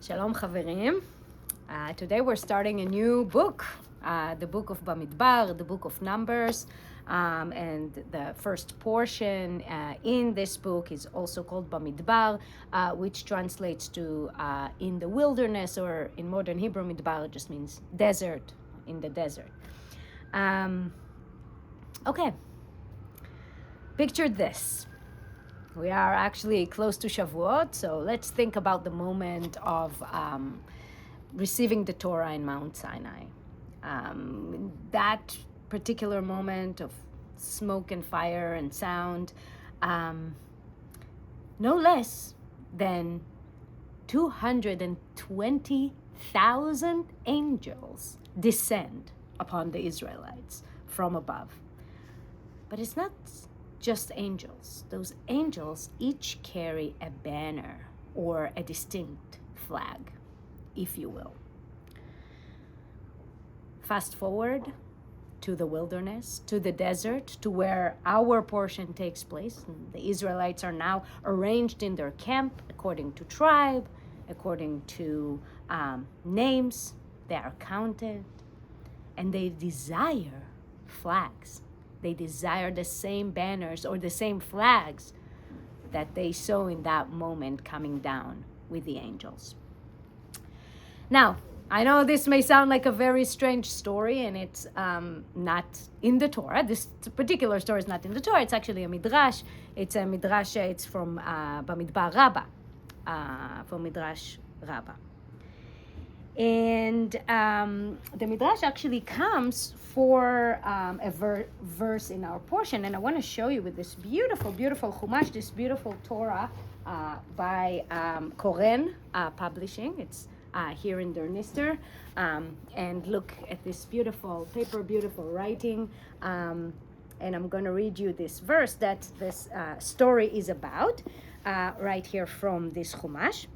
Shalom Chaverim. Today we're starting a new book, the book of Bamidbar, the book of Numbers, and the first portion in this book is also called Bamidbar, which translates to in the wilderness, or in modern Hebrew, Midbar just means desert, in the desert. Okay, picture this. We are actually close to Shavuot, so let's think about the moment of receiving the Torah in Mount Sinai. That particular moment of smoke and fire and sound, no less than 220,000 angels descend upon the Israelites from above. But it's not just angels. Those angels each carry a banner or a distinct flag, if you will. Fast forward to the wilderness, to the desert, to where our portion takes place. And the Israelites are now arranged in their camp according to tribe, according to names. They are counted, and they desire flags. They desire the same banners or the same flags that they saw in that moment coming down with the angels. Now, I know this may sound like a very strange story, and it's not in the Torah. This particular story is not in the Torah. It's actually a midrash. It's a midrash. It's from Bamidbar Rabbah, from Midrash Rabbah. And the midrash actually comes for a verse in our portion, and I want to show you with this beautiful, beautiful chumash, this beautiful Torah by Koren Publishing. It's here in Der Nister, and look at this beautiful paper, beautiful writing, and I'm going to read you this verse that this story is about, right here from this chumash.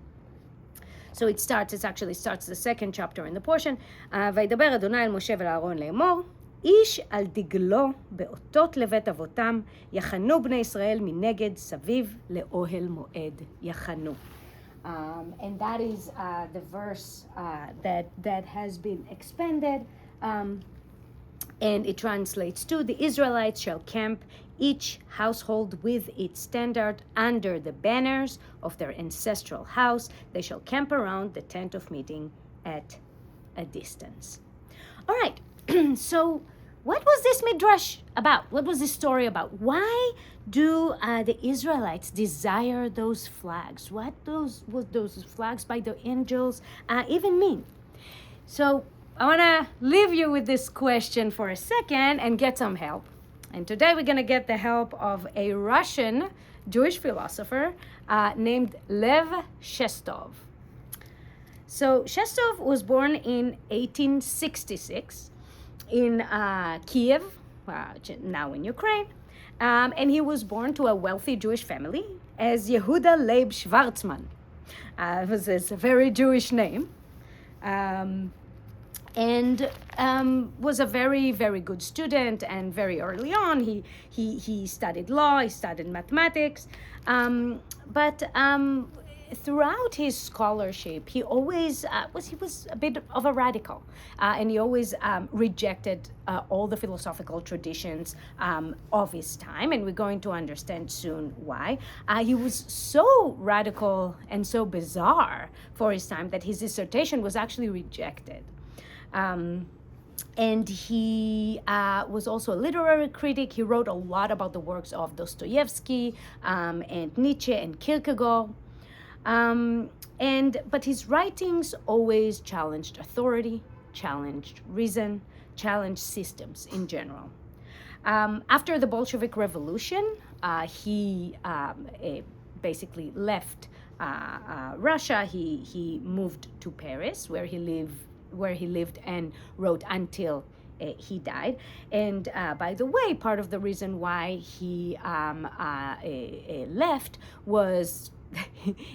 So it actually starts the second chapter in the portion. וידבר אדוני אל משה ולאהרון לאמור, איש על דגלו באותות לבית אבותם, יחנו בני ישראל מנגד סביב לאוהל מועד יחנו. And that is the verse that has been expanded, and it translates to, the Israelites shall camp each household with its standard under the banners of their ancestral house. They shall camp around the tent of meeting at a distance. All right, so what was this midrash about? What was this story about? Why do the Israelites desire those flags? What those flags by the angels even mean? So I want to leave you with this question for a second and get some help. And today we're going to get the help of a Russian Jewish philosopher named Lev Shestov. So Shestov was born in 1866 in Kiev, now in Ukraine. And he was born to a wealthy Jewish family as Yehuda Leib Schwarzman. It was a very Jewish name. And was a very, very good student, and very early on he studied law, he studied mathematics, but throughout his scholarship he always was a bit of a radical, and he always rejected all the philosophical traditions of his time, and we're going to understand soon why. He was so radical and so bizarre for his time that his dissertation was actually rejected. And he was also a literary critic. He wrote a lot about the works of Dostoevsky and Nietzsche and Kierkegaard. But his writings always challenged authority, challenged reason, challenged systems in general. After the Bolshevik Revolution, he basically left Russia. He moved to Paris, where he lived and wrote until he died. And by the way, part of the reason why he left was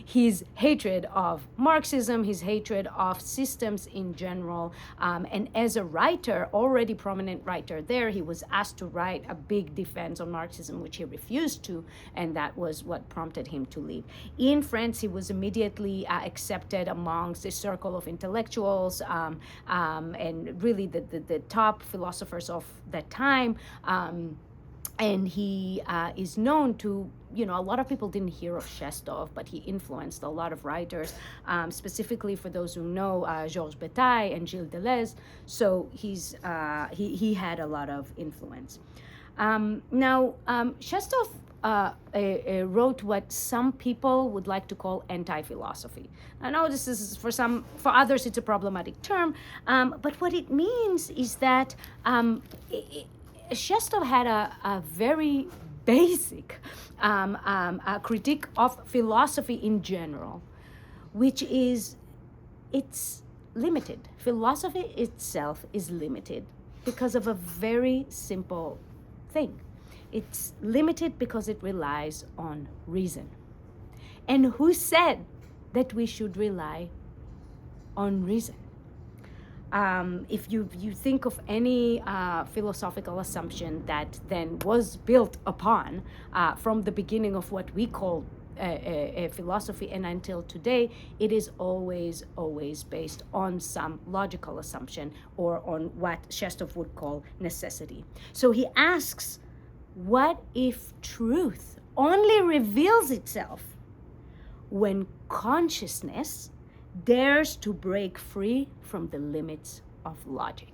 his hatred of Marxism, his hatred of systems in general. And as a writer, already prominent writer there, he was asked to write a big defense on Marxism, which he refused to, and that was what prompted him to leave. In France, he was immediately accepted amongst a circle of intellectuals and really the top philosophers of that time. And he is known to, a lot of people didn't hear of Shestov, but he influenced a lot of writers, specifically for those who know Georges Bataille and Gilles Deleuze. So he had a lot of influence. Shestov wrote what some people would like to call anti-philosophy. I know this is for others it's a problematic term, but what it means is that Shestov had a very basic critique of philosophy in general, which is it's limited. Philosophy itself is limited because of a very simple thing. It's limited because it relies on reason. And who said that we should rely on reason? If you think of any philosophical assumption that then was built upon from the beginning of what we call a philosophy and until today, it is always based on some logical assumption or on what Shestov would call necessity. So he asks, what if truth only reveals itself when consciousness dares to break free from the limits of logic?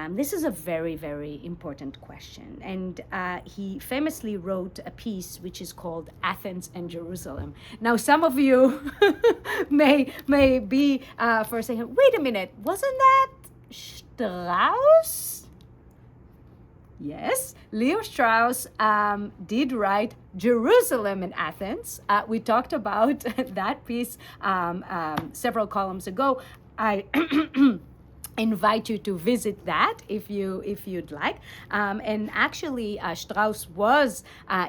This is a very, very important question. And he famously wrote a piece which is called Athens and Jerusalem. Now, some of you may be for a second, wait a minute, wasn't that Strauss? Yes, Leo Strauss did write Jerusalem and Athens. We talked about that piece several columns ago. I invite you to visit that if you'd like. And actually, Strauss was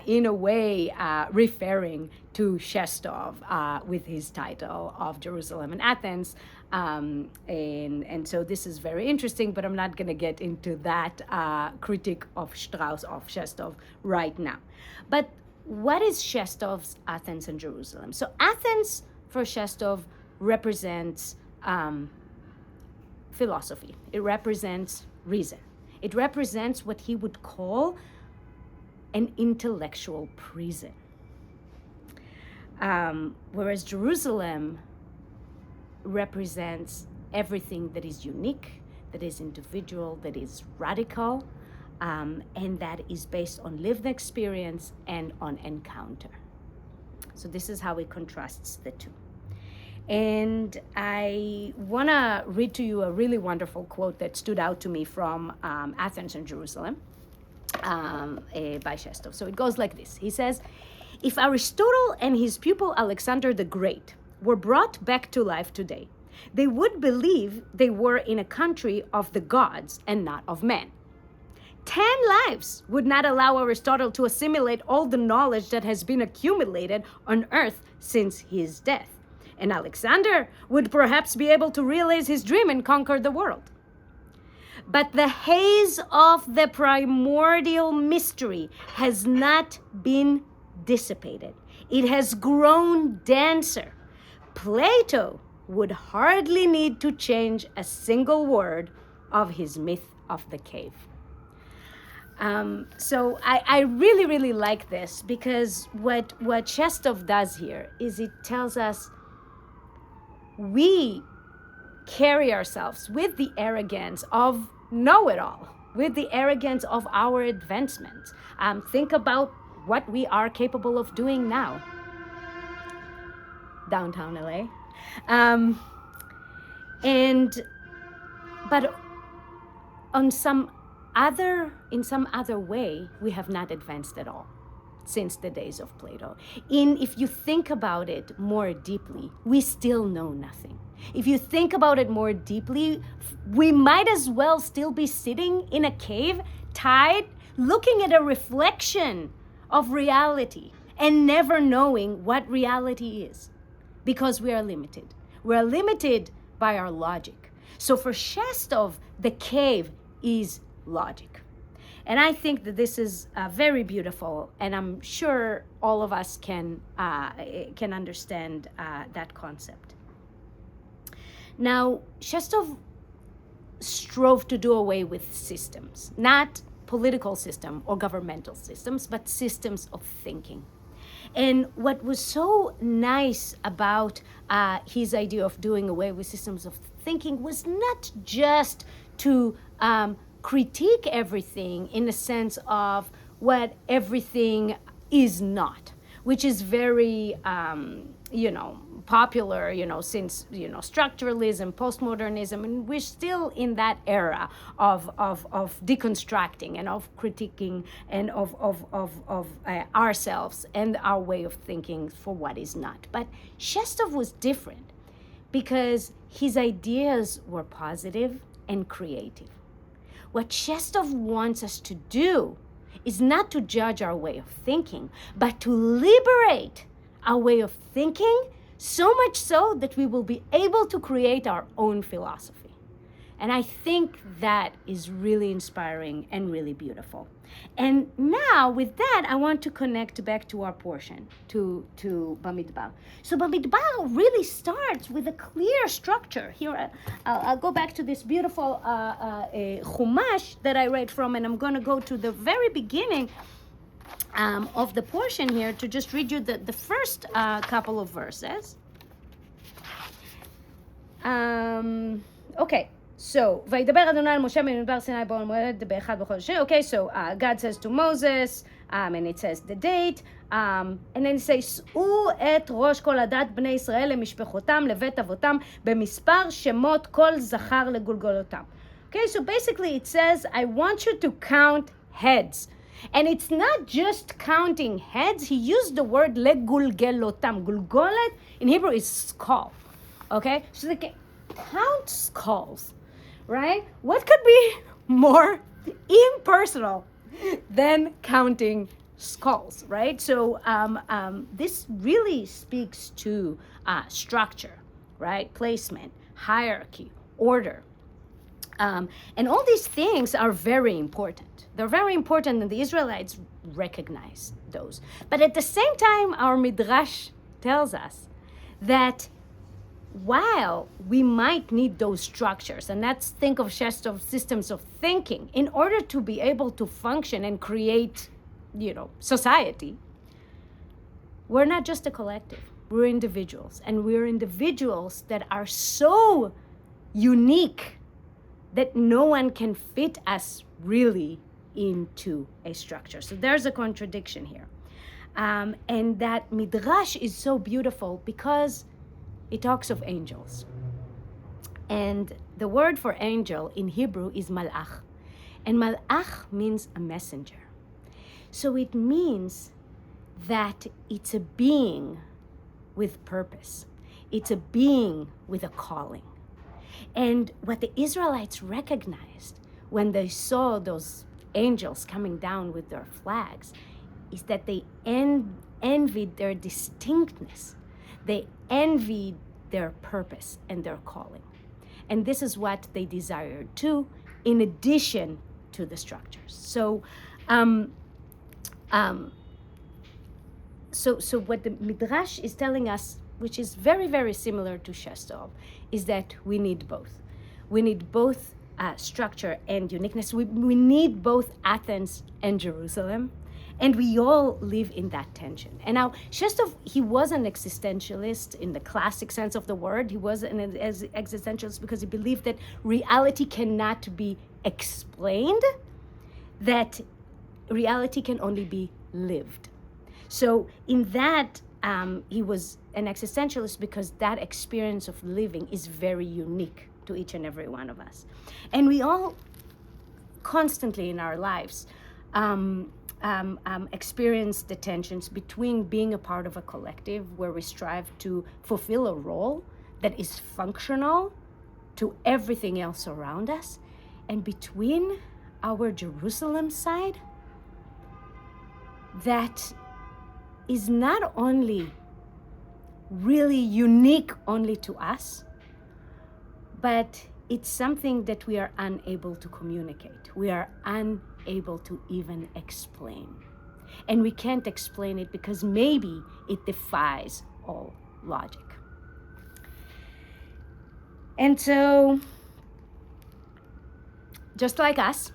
in a way referring to Shestov with his title of Jerusalem and Athens. And so this is very interesting, but I'm not going to get into that critique of Strauss, of Shestov right now. But what is Shestov's Athens and Jerusalem? So Athens for Shestov represents philosophy. It represents reason. It represents what he would call an intellectual prison. Whereas Jerusalem represents everything that is unique, that is individual, that is radical, and that is based on lived experience and on encounter. So this is how he contrasts the two. And I want to read to you a really wonderful quote that stood out to me from Athens and Jerusalem by Shestov. So it goes like this. He says, if Aristotle and his pupil Alexander the Great were brought back to life today, they would believe they were in a country of the gods and not of men. 10 lives would not allow Aristotle to assimilate all the knowledge that has been accumulated on earth since his death. And Alexander would perhaps be able to realize his dream and conquer the world. But the haze of the primordial mystery has not been dissipated. It has grown denser. Plato would hardly need to change a single word of his myth of the cave. So I really, really like this because what Shestov does here is it tells us we carry ourselves with the arrogance of know-it-all, with the arrogance of our advancement. Think about what we are capable of doing now. Downtown LA. But in some other way, we have not advanced at all since the days of Plato. If you think about it more deeply, we still know nothing. If you think about it more deeply, we might as well still be sitting in a cave, tied, looking at a reflection of reality and never knowing what reality is, because we are limited. We are limited by our logic. So for Shestov, the cave is logic. And I think that this is very beautiful, and I'm sure all of us can understand that concept. Now, Shestov strove to do away with systems, not political system or governmental systems, but systems of thinking. And what was so nice about his idea of doing away with systems of thinking was not just to critique everything in the sense of what everything is not, which is very, popular, since, structuralism, postmodernism, and we're still in that era of deconstructing and of critiquing and of ourselves and our way of thinking for what is not. But Shestov was different because his ideas were positive and creative. What Shestov wants us to do is not to judge our way of thinking, but to liberate our way of thinking, so much so that we will be able to create our own philosophy. And I think that is really inspiring and really beautiful. And now with that, I want to connect back to our portion, to Bamidbar. So Bamidbar really starts with a clear structure. Here, I'll go back to this beautiful Chumash that I read from, and I'm going to go to the very beginning of the portion here to just read you the first couple of verses. Okay. So, וידבר אדוני אל משה במדבר סיני במועד באחד בחודש. Okay, so God says to Moses, and it says the date, and then it says, שאו את ראש כל הדת בני ישראל למשפחותם לבית אבותם במספר שמות כל זכר לגולגולותם. Okay, so basically it says, I want you to count heads. And it's not just counting heads. He used the word legulgelotam. Gulgolet in Hebrew is skull. Okay, so they can count skulls. Right? What could be more impersonal than counting skulls, right? So this really speaks to structure, right? Placement, hierarchy, order. And all these things are very important. They're very important, and the Israelites recognize those. But at the same time, our Midrash tells us that while we might need those structures, and let's think of Shestov's systems of thinking, in order to be able to function and create, society, we're not just a collective. We're individuals, and we're individuals that are so unique that no one can fit us really into a structure. So there's a contradiction here. And that Midrash is so beautiful because it talks of angels. And the word for angel in Hebrew is malach. And malach means a messenger. So it means that it's a being with purpose. It's a being with a calling. And what the Israelites recognized when they saw those angels coming down with their flags is that they envied their distinctness. They envied their purpose and their calling. And this is what they desired too, in addition to the structures. So what the Midrash is telling us, which is very, very similar to Shestov, is that we need both. We need both structure and uniqueness. We need both Athens and Jerusalem. And we all live in that tension. And now, Shestov, he was an existentialist in the classic sense of the word. He was an existentialist because he believed that reality cannot be explained, that reality can only be lived. So in that, he was an existentialist because that experience of living is very unique to each and every one of us. And we all constantly in our lives experience the tensions between being a part of a collective where we strive to fulfill a role that is functional to everything else around us, and between our Jerusalem side that is not only really unique only to us, but it's something that we are unable to communicate. We are unable to even explain. And we can't explain it because maybe it defies all logic. And so, just like us,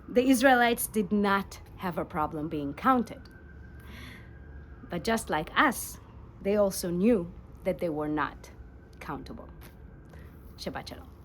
the Israelites did not have a problem being counted. But just like us, they also knew that they were not countable. Shabbat Shalom.